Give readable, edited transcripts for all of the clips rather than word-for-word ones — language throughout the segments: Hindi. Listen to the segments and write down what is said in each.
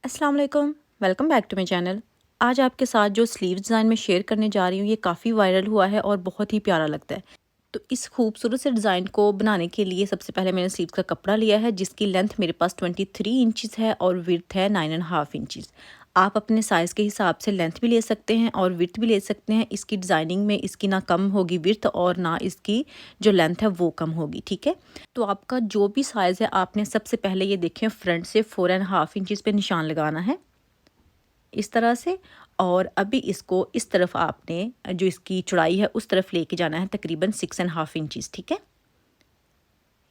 अस्सलाम वालेकुम, welcome back to my channel. आज आपके साथ जो स्लीव डिज़ाइन में शेयर करने जा रही हूँ ये काफ़ी वायरल हुआ है और बहुत ही प्यारा लगता है। तो इस खूबसूरत से डिज़ाइन को बनाने के लिए सबसे पहले मैंने स्लीव का कपड़ा लिया है जिसकी लेंथ मेरे पास 23 इंचज़ है और विड्थ है 9.5 इंचज़। आप अपने साइज़ के हिसाब से लेंथ भी ले सकते हैं और विड्थ भी ले सकते हैं। इसकी डिज़ाइनिंग में इसकी ना कम होगी विड्थ और ना इसकी जो लेंथ है वो कम होगी, ठीक है। तो आपका जो भी साइज़ है आपने सबसे पहले ये देखें फ्रंट से 4.5 इंचज़ पे निशान लगाना है इस तरह से। और अभी इसको इस तरफ आपने जो इसकी चौड़ाई है उस तरफ लेके जाना है तकरीबन 6.5 इंचज़, ठीक है।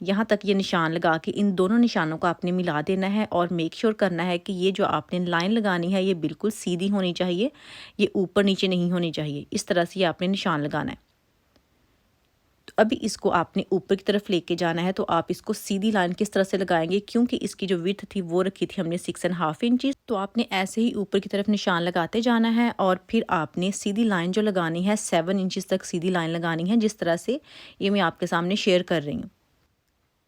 यहाँ तक ये निशान लगा के इन दोनों निशानों को आपने मिला देना है और मेक श्योर करना है कि ये जो आपने लाइन लगानी है ये बिल्कुल सीधी होनी चाहिए, ये ऊपर नीचे नहीं होनी चाहिए। इस तरह से ये आपने निशान लगाना है। तो अभी इसको आपने ऊपर की तरफ लेके जाना है, तो आप इसको सीधी लाइन किस तरह से लगाएंगे, क्योंकि इसकी जो विड्थ थी वो रखी थी हमने 6.5 इंचज़। तो आपने ऐसे ही ऊपर की तरफ निशान लगाते जाना है और फिर आपने सीधी लाइन जो लगानी है 7 इंचज़ तक सीधी लाइन लगानी है, जिस तरह से ये मैं आपके सामने शेयर कर रही हूँ।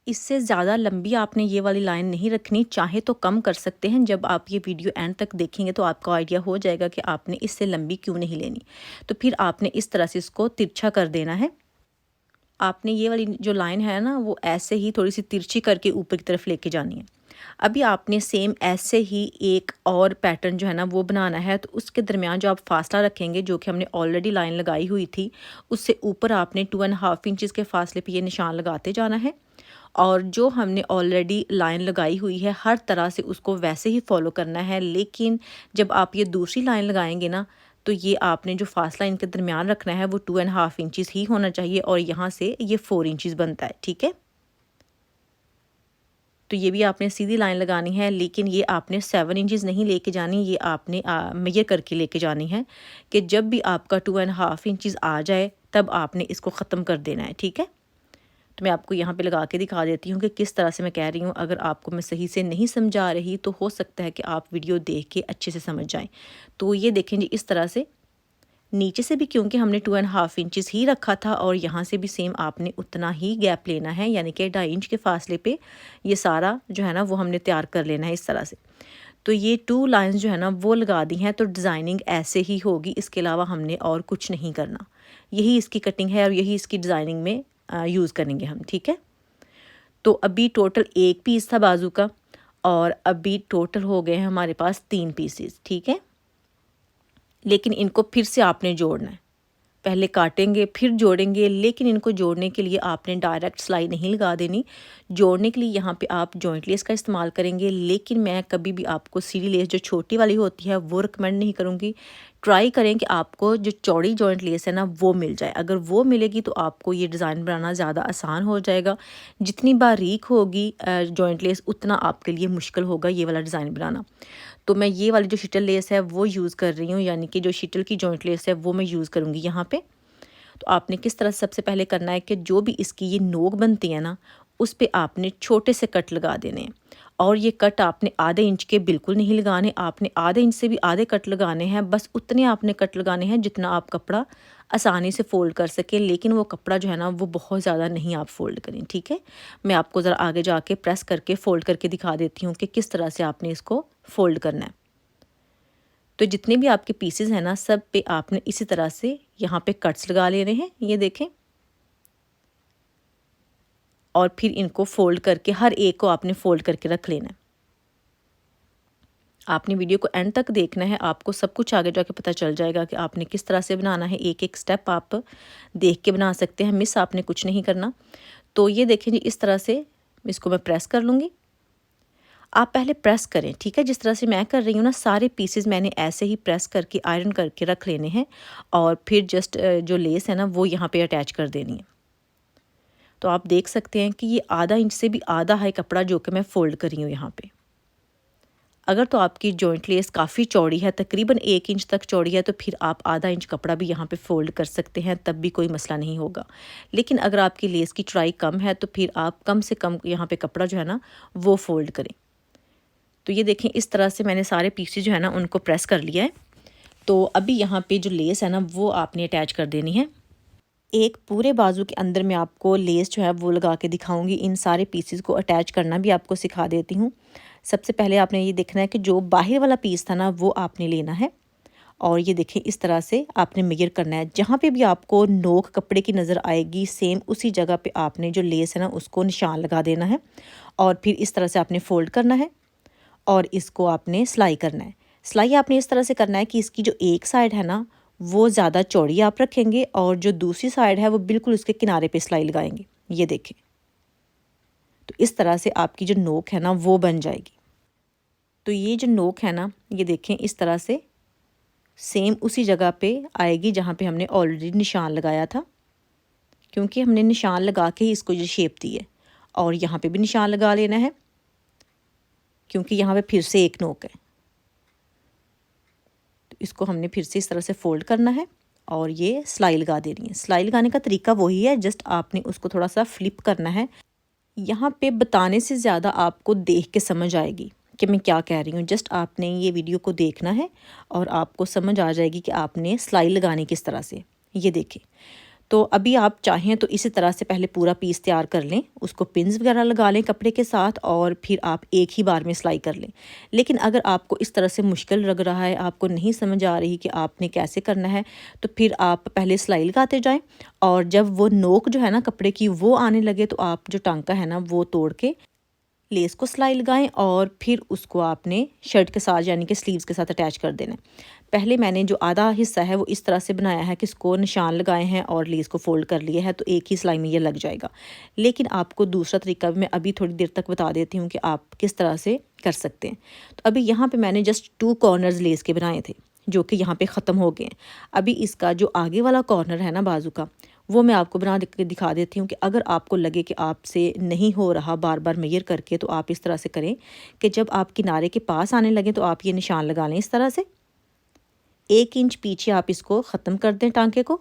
इससे ज़्यादा लंबी आपने ये वाली लाइन नहीं रखनी, चाहे तो कम कर सकते हैं। जब आप ये वीडियो एंड तक देखेंगे तो आपको आइडिया हो जाएगा कि आपने इससे लंबी क्यों नहीं लेनी। तो फिर आपने इस तरह से इसको तिरछा कर देना है। आपने ये वाली जो लाइन है ना वो ऐसे ही थोड़ी सी तिरछी करके ऊपर की तरफ लेके जानी है। अभी आपने सेम ऐसे ही एक और पैटर्न जो है ना वो बनाना है। तो उसके दरमियान जो आप फासला रखेंगे, जो कि हमने ऑलरेडी लाइन लगाई हुई थी, उससे ऊपर आपने 2.5 इंचज़ के फासले पे ये निशान लगाते जाना है। और जो हमने ऑलरेडी लाइन लगाई हुई है हर तरह से उसको वैसे ही फॉलो करना है। लेकिन जब आप ये दूसरी लाइन लगाएंगे ना, तो ये आपने जो फासला इनके दरमियान रखना है वो 2.5 इंचज़ ही होना चाहिए और यहाँ से ये 4 इंचज़ बनता है, ठीक है। तो ये भी आपने सीधी लाइन लगानी है, लेकिन ये आपने 7 इंचज़ नहीं लेके जानी, ये आपने मेजर करके लेके जानी है कि जब भी आपका 2.5 इंचज़ आ जाए तब आपने इसको ख़त्म कर देना है, ठीक है। तो मैं आपको यहाँ पे लगा के दिखा देती हूँ कि किस तरह से मैं कह रही हूँ। अगर आपको मैं सही से नहीं समझा रही तो हो सकता है कि आप वीडियो देख के अच्छे से समझ जाएं। तो ये देखें जी, इस तरह से नीचे से भी क्योंकि हमने 2.5 इंचज़ ही रखा था और यहाँ से भी सेम आपने उतना ही गैप लेना है, यानी कि 2.5 इंच के फासले पे ये सारा जो है ना वो हमने तैयार कर लेना है इस तरह से। तो ये 2 लाइंस जो है ना वो लगा दी हैं, तो डिज़ाइनिंग ऐसे ही होगी, इसके अलावा हमने और कुछ नहीं करना। यही इसकी कटिंग है और यही इसकी डिज़ाइनिंग में यूज़ करेंगे हम, ठीक है। तो अभी टोटल एक पीस था बाजू का और अभी टोटल हो गए हैं हमारे पास 3 पीसेस, ठीक है। लेकिन इनको फिर से आपने जोड़ना है, पहले काटेंगे फिर जोड़ेंगे, लेकिन इनको जोड़ने के लिए आपने डायरेक्ट सिलाई नहीं लगा देनी। जोड़ने के लिए यहाँ पे आप जॉइंट लेस का इस्तेमाल करेंगे, लेकिन मैं कभी भी आपको सीधी लेस जो छोटी वाली होती है वो रिकमेंड नहीं करूँगी। ट्राई करें कि आपको जो चौड़ी जॉइंट लेस है ना वो मिल जाए। अगर वो मिलेगी तो आपको ये डिज़ाइन बनाना ज़्यादा आसान हो जाएगा। जितनी बारीक होगी जॉइंट लेस उतना आपके लिए मुश्किल होगा ये वाला डिज़ाइन बनाना। तो मैं ये वाली जो शिटल लेस है वो यूज़ कर रही हूँ, यानी कि जो शिटल की जॉइंट लेस है वो मैं यूज़ करूँगी यहाँ पे। तो आपने किस तरह सबसे पहले करना है कि जो भी इसकी ये नोक बनती है ना उस पे आपने छोटे से कट लगा देने हैं। और ये कट आपने आधे इंच के बिल्कुल नहीं लगाने, आपने आधे इंच से भी आधे कट लगाने हैं। बस उतने आपने कट लगाने हैं जितना आप कपड़ा आसानी से फ़ोल्ड कर सके, लेकिन वो कपड़ा जो है ना वो बहुत ज़्यादा नहीं आप फ़ोल्ड करें, ठीक है। मैं आपको ज़रा आगे जाके प्रेस करके फ़ोल्ड करके दिखा देती हूँ कि किस तरह से आपने इसको फ़ोल्ड करना है। तो जितने भी आपके पीसेस हैं ना सब पे आपने इसी तरह से यहाँ पे कट्स लगा लेने हैं, ये देखें। और फिर इनको फ़ोल्ड करके हर एक को आपने फ़ोल्ड करके रख लेना है। आपने वीडियो को एंड तक देखना है, आपको सब कुछ आगे जाके पता चल जाएगा कि आपने किस तरह से बनाना है। एक एक स्टेप आप देख के बना सकते हैं, मिस आपने कुछ नहीं करना। तो ये देखें जी, इस तरह से इसको मैं प्रेस कर लूँगी। आप पहले प्रेस करें, ठीक है। जिस तरह से मैं कर रही हूँ ना, सारे पीसेस मैंने ऐसे ही प्रेस करके आयरन करके रख लेने हैं और फिर जस्ट जो लेस है ना वो यहाँ पे अटैच कर देनी है। तो आप देख सकते हैं कि ये आधा इंच से भी आधा है कपड़ा जो कि मैं फ़ोल्ड कर रही हूँ यहाँ पे। अगर तो आपकी जॉइंट लेस काफ़ी चौड़ी है, तकरीबन 1 इंच तक चौड़ी है, तो फिर आप आधा इंच कपड़ा भी यहाँ पे फ़ोल्ड कर सकते हैं, तब भी कोई मसला नहीं होगा। लेकिन अगर आपकी लेस की चौड़ाई कम है तो फिर आप कम से कम यहाँ पे कपड़ा जो है ना वो फ़ोल्ड करें। तो ये देखें, इस तरह से मैंने सारे पीसेस जो है ना उनको प्रेस कर लिया है। तो अभी यहाँ पे जो लेस है ना वो आपने अटैच कर देनी है। एक पूरे बाजू के अंदर मैं आपको लेस जो है वो लगा के दिखाऊंगी। इन सारे पीसेस को अटैच करना भी आपको सिखा देती हूँ। सबसे पहले आपने ये देखना है कि जो बाहर वाला पीस था ना वो आपने लेना है, और ये देखें इस तरह से आपने मेजर करना है। जहाँ पे भी आपको नोक कपड़े की नज़र आएगी सेम उसी जगह पे आपने जो लेस है ना उसको निशान लगा देना है, और फिर इस तरह से आपने फ़ोल्ड करना है और इसको आपने सिलाई करना है। सिलाई आपने इस तरह से करना है कि इसकी जो एक साइड है ना वो ज़्यादा चौड़ी आप रखेंगे और जो दूसरी साइड है वो बिल्कुल उसके किनारे पे सिलाई लगाएंगे। ये देखें, तो इस तरह से आपकी जो नोक है ना वो बन जाएगी। तो ये जो नोक है ना ये देखें इस तरह से सेम उसी जगह पे आएगी जहाँ पे हमने ऑलरेडी निशान लगाया था, क्योंकि हमने निशान लगा के ही इसको ये शेप दी है। और यहाँ पे भी निशान लगा लेना है क्योंकि यहाँ पे फिर से एक नोक है। तो इसको हमने फिर से इस तरह से फ़ोल्ड करना है और ये सिलाई लगा देनी है। सिलाई लगाने का तरीका वही है, जस्ट आपने उसको थोड़ा सा फ्लिप करना है। यहाँ पे बताने से ज़्यादा आपको देख के समझ आएगी कि मैं क्या कह रही हूँ। जस्ट आपने ये वीडियो को देखना है और आपको समझ आ जाएगी कि आपने सिलाई लगानी किस तरह से। ये देखें, तो अभी आप चाहें तो इसी तरह से पहले पूरा पीस तैयार कर लें, उसको पिन्स वगैरह लगा लें कपड़े के साथ और फिर आप एक ही बार में सिलाई कर लें। लेकिन अगर आपको इस तरह से मुश्किल लग रहा है, आपको नहीं समझ आ रही कि आपने कैसे करना है, तो फिर आप पहले सिलाई लगाते जाएं और जब वो नोक जो है ना कपड़े की वो आने लगे तो आप जो टांका है ना वो तोड़ के लेस को सिलाई लगाएं और फिर उसको आपने शर्ट के साथ यानी कि स्लीव्स के साथ अटैच कर देना है। पहले मैंने जो आधा हिस्सा है वो इस तरह से बनाया है कि इसको निशान लगाए हैं और लेस को फोल्ड कर लिया है, तो एक ही सिलाई में ये लग जाएगा। लेकिन आपको दूसरा तरीका भी मैं अभी थोड़ी देर तक बता देती हूँ कि आप किस तरह से कर सकते हैं। तो अभी यहाँ पे मैंने जस्ट 2 कॉर्नर्स लेस के बनाए थे जो कि यहाँ पे ख़त्म हो गए हैं। अभी इसका जो आगे वाला कॉर्नर है ना बाजू का, वो मैं आपको बना के दिखा देती हूँ कि अगर आपको लगे कि आपसे नहीं हो रहा बार बार मेजर करके, तो आप इस तरह से करें कि जब आप किनारे के पास आने लगे तो आप ये निशान लगा लें इस तरह से। 1 इंच पीछे आप इसको ख़त्म कर दें टांके को,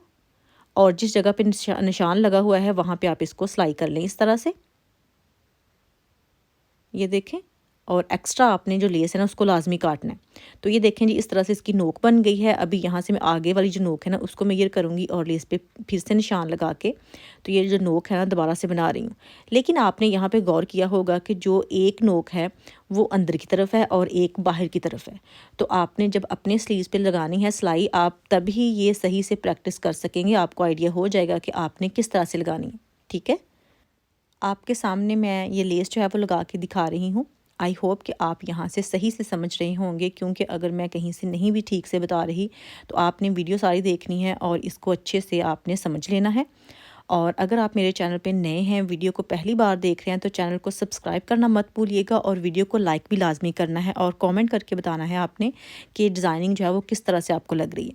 और जिस जगह पे निशान लगा हुआ है वहाँ पे आप इसको सिलाई कर लें इस तरह से। ये देखें, और एक्स्ट्रा आपने जो लेस है ना उसको लाजमी काटना है। तो ये देखें जी, इस तरह से इसकी नोक बन गई है। अभी यहाँ से मैं आगे वाली जो नोक है ना उसको मेजर करूँगी और लेस पे फिर से निशान लगा के तो ये जो नोक है ना दोबारा से बना रही हूँ। लेकिन आपने यहाँ पे गौर किया होगा कि जो एक नोक है वो अंदर की तरफ है और एक बाहर की तरफ है। तो आपने जब अपने स्लीव्स पे लगानी है सिलाई, आप तभी ये सही से प्रैक्टिस कर सकेंगे, आपको आइडिया हो जाएगा कि आपने किस तरह से लगानी है। ठीक है, आपके सामने मैं ये लेस जो है वो लगा के दिखा रही हूँ। आई होप कि आप यहाँ से सही से समझ रहे होंगे, क्योंकि अगर मैं कहीं से नहीं भी ठीक से बता रही तो आपने वीडियो सारी देखनी है और इसको अच्छे से आपने समझ लेना है। और अगर आप मेरे चैनल पे नए हैं, वीडियो को पहली बार देख रहे हैं, तो चैनल को सब्सक्राइब करना मत भूलिएगा और वीडियो को लाइक भी लाजमी करना है और कमेंट करके बताना है आपने कि डिज़ाइनिंग जो है वो किस तरह से आपको लग रही है।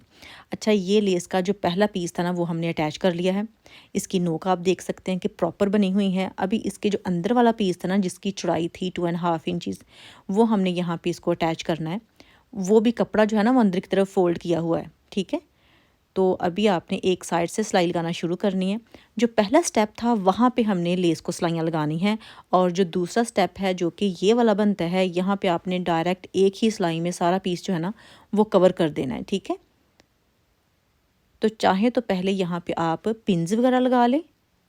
अच्छा, ये लेस का जो पहला पीस था ना वो हमने अटैच कर लिया है। इसकी नोक आप देख सकते हैं कि प्रॉपर बनी हुई है। अभी इसके जो अंदर वाला पीस था ना जिसकी चौड़ाई थी 2.5 इंचज़, वो हमने यहाँ पे इसको अटैच करना है। वो भी कपड़ा जो है ना वो अंदर की तरफ फोल्ड किया हुआ है। ठीक है, तो अभी आपने एक साइड से सिलाई लगाना शुरू करनी है। जो पहला स्टेप था वहाँ पे हमने लेस को सिलाइयाँ लगानी हैं, और जो दूसरा स्टेप है जो कि ये वाला बनता है, यहाँ पे आपने डायरेक्ट एक ही सिलाई में सारा पीस जो है ना वो कवर कर देना है। ठीक है, तो चाहे तो पहले यहाँ पे आप पिन्स वगैरह लगा लें।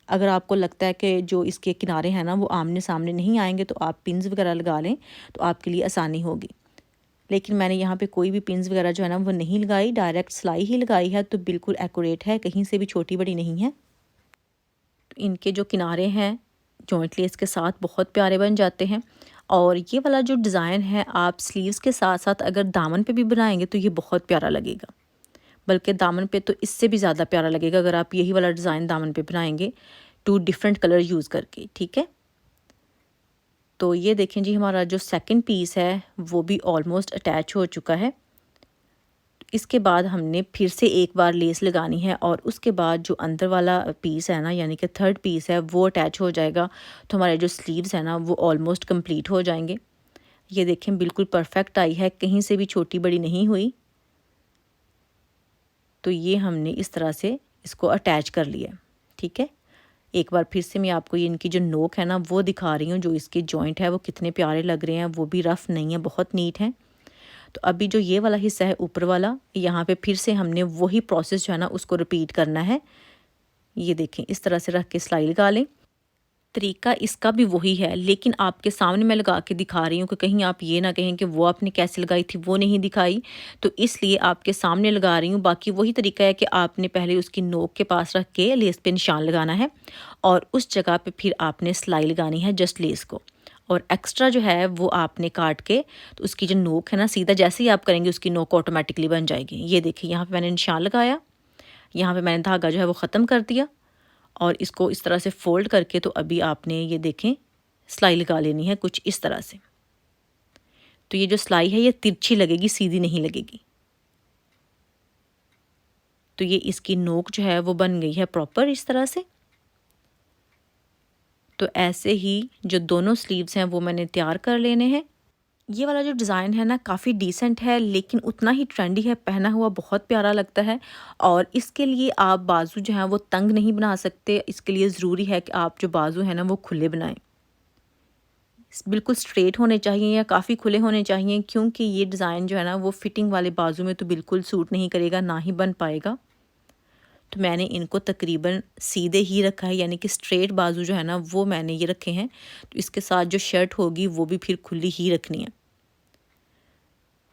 अगर आपको लगता है कि जो इसके किनारे हैं ना वो आमने सामने नहीं आएंगे तो आप पिन्स वगैरह लगा लें, तो आपके लिए आसानी होगी। लेकिन मैंने यहाँ पे कोई भी पिन्स वगैरह जो है ना वो नहीं लगाई, डायरेक्ट सिलाई ही लगाई है, तो बिल्कुल एक्यूरेट है, कहीं से भी छोटी बड़ी नहीं है। तो इनके जो किनारे हैं जॉइंट लेस के साथ बहुत प्यारे बन जाते हैं। और ये वाला जो डिज़ाइन है आप स्लीव्स के साथ साथ अगर दामन पे भी बनाएंगे तो ये बहुत प्यारा लगेगा, बल्कि दामन पे तो इससे भी ज़्यादा प्यारा लगेगा अगर आप यही वाला डिज़ाइन दामन पे बनाएंगे 2 डिफरेंट कलर यूज़ करके। ठीक है, तो ये देखें जी, हमारा जो सेकंड पीस है वो भी ऑलमोस्ट अटैच हो चुका है। इसके बाद हमने फिर से एक बार लेस लगानी है और उसके बाद जो अंदर वाला पीस है ना यानी कि थर्ड पीस है वो अटैच हो जाएगा। तो हमारे जो स्लीव्स हैं ना वो ऑलमोस्ट कंप्लीट हो जाएंगे। ये देखें, बिल्कुल परफेक्ट आई है, कहीं से भी छोटी बड़ी नहीं हुई। तो ये हमने इस तरह से इसको अटैच कर लिया। ठीक है, एक बार फिर से मैं आपको ये इनकी जो नोक है ना वो दिखा रही हूँ। जो इसके जॉइंट है वो कितने प्यारे लग रहे हैं, वो भी रफ़ नहीं है, बहुत नीट है। तो अभी जो ये वाला हिस्सा है ऊपर वाला, यहाँ पे फिर से हमने वही प्रोसेस जो है ना उसको रिपीट करना है। ये देखें, इस तरह से रख के सिलाई लगा लें। तरीका इसका भी वही है, लेकिन आपके सामने मैं लगा के दिखा रही हूँ कि कहीं आप ये ना कहें कि वो आपने कैसे लगाई थी वो नहीं दिखाई, तो इसलिए आपके सामने लगा रही हूँ। बाकी वही तरीका है कि आपने पहले उसकी नोक के पास रख के लेस पे निशान लगाना है और उस जगह पे फिर आपने सिलाई लगानी है जस्ट लेस को, और एक्स्ट्रा जो है वो आपने काट के, तो उसकी जो नोक है ना, सीधा जैसे ही आप करेंगे उसकी नोक ऑटोमेटिकली बन जाएगी। ये देखिए यहाँ पे मैंने निशान लगाया, यहाँ पे मैंने धागा जो है वो ख़त्म कर दिया और इसको इस तरह से फ़ोल्ड करके, तो अभी आपने ये देखें सिलाई लगा लेनी है कुछ इस तरह से। तो ये जो सिलाई है ये तिरछी लगेगी, सीधी नहीं लगेगी। तो ये इसकी नोक जो है वो बन गई है प्रॉपर इस तरह से। तो ऐसे ही जो दोनों स्लीव्स हैं वो मैंने तैयार कर लेने हैं। ये वाला जो डिज़ाइन है ना काफ़ी डिसेंट है, लेकिन उतना ही ट्रेंडी है, पहना हुआ बहुत प्यारा लगता है। और इसके लिए आप बाजू जो हैं वो तंग नहीं बना सकते, इसके लिए ज़रूरी है कि आप जो बाजू है ना वो खुले बनाएं, बिल्कुल स्ट्रेट होने चाहिए या काफ़ी खुले होने चाहिए, क्योंकि ये डिज़ाइन जो है ना वो फिटिंग वाले बाजू में तो बिल्कुल सूट नहीं करेगा, ना ही बन पाएगा। तो मैंने इनको तकरीबन सीधे ही रखा है, यानी कि स्ट्रेट बाजू जो है ना वो मैंने ये रखे हैं। तो इसके साथ जो शर्ट होगी वो भी फिर खुली ही रखनी है।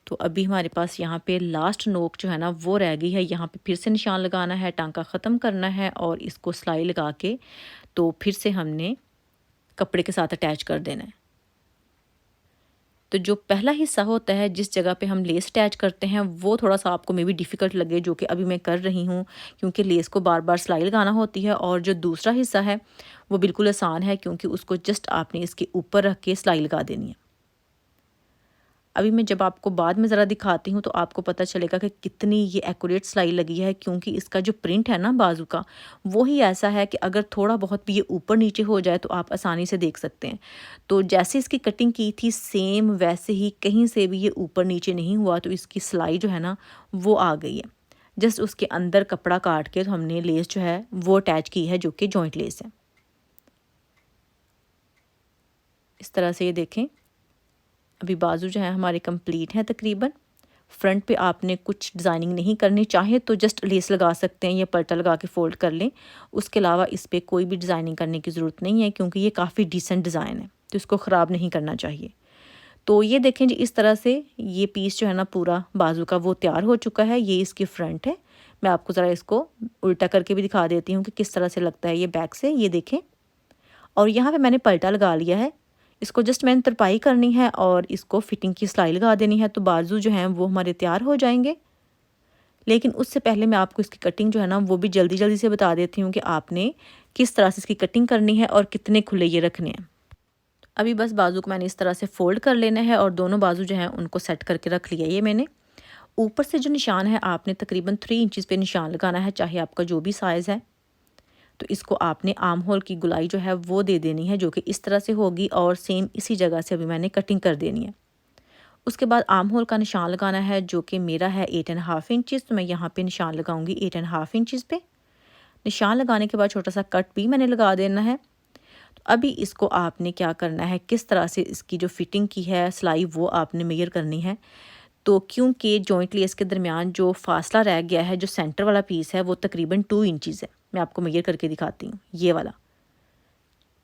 तो अभी हमारे पास यहाँ पे लास्ट नोक जो है ना वो रह गई है, यहाँ पे फिर से निशान लगाना है, टांका ख़त्म करना है और इसको सिलाई लगा के तो फिर से हमने कपड़े के साथ अटैच कर देना है। तो जो पहला हिस्सा होता है जिस जगह पे हम लेस अटैच करते हैं वो थोड़ा सा आपको मे बी डिफ़िकल्ट लगे, जो कि अभी मैं कर रही हूँ, क्योंकि लेस को बार बार सिलाई लगाना होती है। और जो दूसरा हिस्सा है वो बिल्कुल आसान है, क्योंकि उसको जस्ट आपने इसके ऊपर रख के सिलाई लगा देनी है। अभी मैं जब आपको बाद में ज़रा दिखाती हूँ तो आपको पता चलेगा कि कितनी ये एक्यूरेट सिलाई लगी है, क्योंकि इसका जो प्रिंट है ना बाजू का वो ही ऐसा है कि अगर थोड़ा बहुत भी ये ऊपर नीचे हो जाए तो आप आसानी से देख सकते हैं। तो जैसे इसकी कटिंग की थी सेम वैसे ही कहीं से भी ये ऊपर नीचे नहीं हुआ, तो इसकी सिलाई जो है ना वो आ गई है। जस्ट उसके अंदर कपड़ा काट के तो हमने लेस जो है वो अटैच की है, जो कि जॉइंट लेस है। इस तरह से ये देखें, अभी बाजू जो है हमारे कंप्लीट हैं तकरीबन। फ्रंट पे आपने कुछ डिज़ाइनिंग नहीं करनी, चाहे तो जस्ट लेस लगा सकते हैं या पल्टा लगा के फ़ोल्ड कर लें। उसके अलावा इस पे कोई भी डिज़ाइनिंग करने की ज़रूरत नहीं है, क्योंकि ये काफ़ी डिसेंट डिज़ाइन है तो इसको ख़राब नहीं करना चाहिए। तो ये देखें जी, इस तरह से ये पीस जो है ना पूरा बाजू का वो तैयार हो चुका है। ये इसकी फ्रंट है। मैं आपको ज़रा इसको उल्टा करके भी दिखा देती हूँ कि किस तरह से लगता है ये बैक से। ये देखें, और यहाँ पे मैंने पल्टा लगा लिया है। इसको जस्ट मैंने तरपाई करनी है और इसको फिटिंग की सिलाई लगा देनी है, तो बाजू जो हैं वो हमारे तैयार हो जाएंगे। लेकिन उससे पहले मैं आपको इसकी कटिंग जो है ना वो भी जल्दी जल्दी से बता देती हूँ कि आपने किस तरह से इसकी कटिंग करनी है और कितने खुले ये रखने हैं। अभी बस बाजू को मैंने इस तरह से फ़ोल्ड कर लेना है और दोनों बाजू जो हैं उनको सेट करके रख लिया। ये मैंने ऊपर से जो निशान है आपने तकरीबन 3 इंचज़ पे निशान लगाना है, चाहे आपका जो भी साइज़ है। तो इसको आपने आर्म होल की गुलाई जो है वो दे देनी है, जो कि इस तरह से होगी, और सेम इसी जगह से अभी मैंने कटिंग कर देनी है। उसके बाद आर्म होल का निशान लगाना है, जो कि मेरा है 8.5 इंचज़। तो मैं यहाँ पे निशान लगाऊंगी 8.5 इंचज़ पे। निशान लगाने के बाद छोटा सा कट भी मैंने लगा देना है। तो अभी इसको आपने क्या करना है, किस तरह से इसकी जो फिटिंग की है सिलाई वो आपने मेजर करनी है। तो क्योंकि जॉइंट लेस के दरमियान जो फासला रह गया है, जो सेंटर वाला पीस है वो तकरीबन 2 इंचज़ है। मैं आपको मेजर करके दिखाती हूँ। ये वाला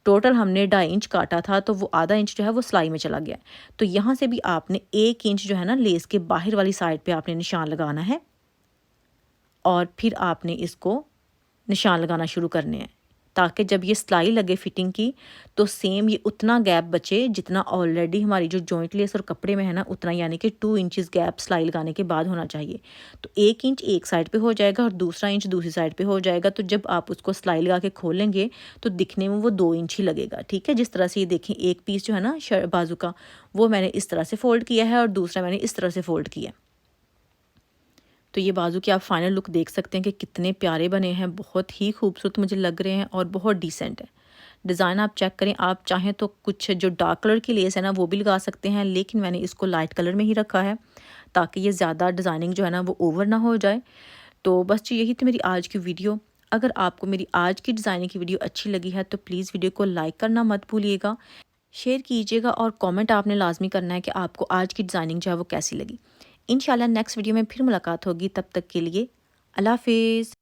टोटल हमने 2.5 इंच काटा था, तो वो आधा इंच जो है वो सिलाई में चला गया। तो यहाँ से भी आपने 1 इंच जो है ना लेस के बाहर वाली साइड पे आपने निशान लगाना है, और फिर आपने इसको निशान लगाना शुरू करने हैं, ताकि जब ये सिलाई लगे फिटिंग की तो सेम ये उतना गैप बचे जितना ऑलरेडी हमारी जो जॉइंट लेस और कपड़े में है ना उतना, यानी कि 2 इंचज़ गैप सिलाई लगाने के बाद होना चाहिए। तो 1 इंच एक साइड पे हो जाएगा और दूसरा इंच दूसरी साइड पे हो जाएगा। तो जब आप उसको सिलाई लगा के खोलेंगे तो दिखने में वो 2 इंच ही लगेगा। ठीक है, जिस तरह से ये देखें, एक पीस जो है ना बाजू का वो मैंने इस तरह से फ़ोल्ड किया है और दूसरा मैंने इस तरह से फ़ोल्ड किया। तो ये बाजू की आप फाइनल लुक देख सकते हैं कि कितने प्यारे बने हैं, बहुत ही खूबसूरत मुझे लग रहे हैं और बहुत डिसेंट है। डिज़ाइन आप चेक करें, आप चाहें तो कुछ जो डार्क कलर की लेस है ना वो भी लगा सकते हैं, लेकिन मैंने इसको लाइट कलर में ही रखा है ताकि ये ज़्यादा डिज़ाइनिंग जो है ना वो ओवर ना हो जाए। तो बस जी यही थी मेरी आज की वीडियो। अगर आपको मेरी आज की डिज़ाइनिंग की वीडियो अच्छी लगी है तो प्लीज़ वीडियो को लाइक करना मत भूलिएगा, शेयर कीजिएगा और कमेंट आपने लाजमी करना है कि आपको आज की डिज़ाइनिंग जो है वो कैसी लगी। इंशाल्लाह नेक्स्ट वीडियो में फिर मुलाकात होगी, तब तक के लिए अल्लाह हाफिज़।